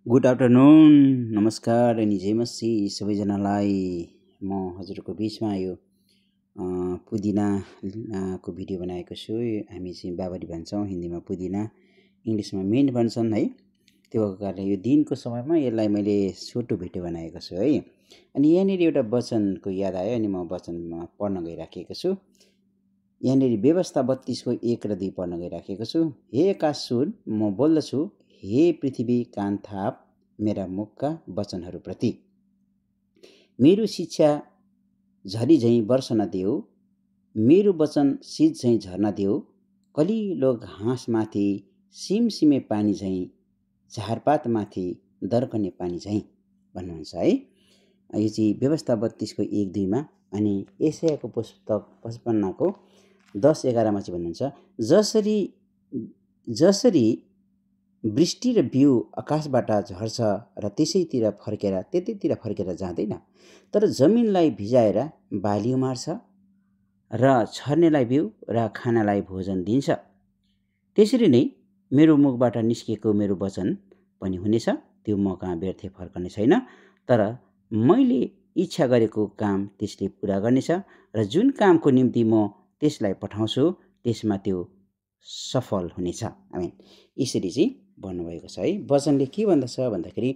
Good afternoon, नमस्कार अनि जय मसी सबैजनालाई। म हजुरको बिचमा यो पुदिनाको भिडियो बनाएको छु। हामी चाहिँ बाबरी भन्छौँ, हिन्दीमा पुदिना, इङ्ग्लिसमा मिन्ट भन्छन् है। त्यो कारणले यो दिनको समयमा यसलाई मैले छोटो भिडियो बनाएको छु है। अनि यहाँनिर एउटा वचनको याद आयो अनि म वचनमा पढ्न गइराखेको छु। यहाँनिर व्यवस्था 32 को 1 र 2 पढ्न गइराखेको छु। हे आकाश सुन, म बोल्दछु, हे पृथ्वी कान थाप मेरा मुखका वचनहरूप्रति। मेरो शिक्षा झरी झैँ वर्षन देऊ, मेरो वचन शीत झैँ झर्न देऊ। कलिलो घाँसमाथि सिमसिमे पानी झैँ, झारपातमाथि दर्कने पानी झैँ भन्नुहुन्छ है। यो चाहिँ व्यवस्था 32 को 1, 2 मा। अनि एसायाको पुस्तक 55 को 10, 11 मा चाहिँ भन्नुहुन्छ, जसरी वृष्टि र बिउ आकाशबाट झर्छ र त्यतैतिर फर्केर जाँदैन, तर जमिनलाई भिजाएर बाली उमार्छ र छर्नेलाई बिउ र खानालाई भोजन दिन्छ, त्यसरी नै मेरो मुखबाट निस्केको मेरो वचन पनि हुनेछ। त्यो म कहाँ व्यर्थ फर्कने छैन, तर मैले इच्छा गरेको काम त्यसले पुरा गर्नेछ र जुन कामको निम्ति म त्यसलाई पठाउँछु त्यसमा त्यो सफल हुनेछ। आमेन। यसरी चाहिँ भन्नुभएको छ है। वचनले के भन्दछ भन्दाखेरि,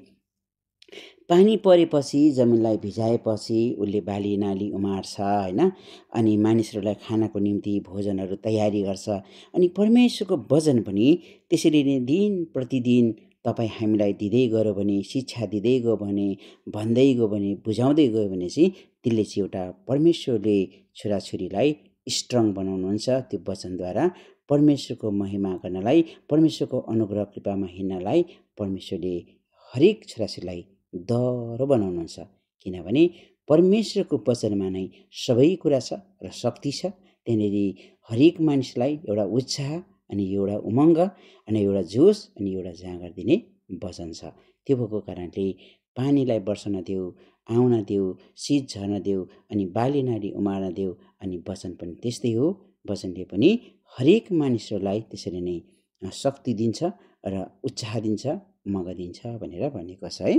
पानी परेपछि, जमिनलाई भिजाएपछि उसले बाली नाली उमार्छ होइन। अनि मानिसहरूलाई खानाको निम्ति भोजनहरू तयारी गर्छ। अनि परमेश्वरको वचन पनि त्यसरी नै दिन प्रतिदिन तपाईँ हामीलाई दिँदै गयो भने, शिक्षा दिँदै गयो भने, भन्दै गयो भने, बुझाउँदै गयो भने चाहिँ त्यसले चाहिँ एउटा परमेश्वरले छोराछोरीलाई स्ट्रङ बनाउनुहुन्छ। त्यो वचनद्वारा परमेश्वरको महिमा गर्नलाई, परमेश्वरको अनुग्रह कृपामा हिँड्नलाई परमेश्वरले हरेक छोराछोरीलाई दह्रो बनाउनुहुन्छ। किनभने परमेश्वरको वचनमा नै सबै कुरा छ र शक्ति छ। त्यहाँनिर हरेक मानिसलाई एउटा उत्साह अनि एउटा उमङ्ग अनि एउटा जोस अनि एउटा जाँगर दिने वचन छ। त्यो भएको कारणले पानीलाई वर्षन देऊ, आउन देऊ, शीत झर्न देऊ, अनि बाली नाली उमार्न देऊ। अनि वचन पनि त्यस्तै हो। वचनले पनि हरेक मानिसहरूलाई त्यसरी नै शक्ति दिन्छ र उत्साह दिन्छ, उमङ्ग दिन्छ भनेर भनेको छ है।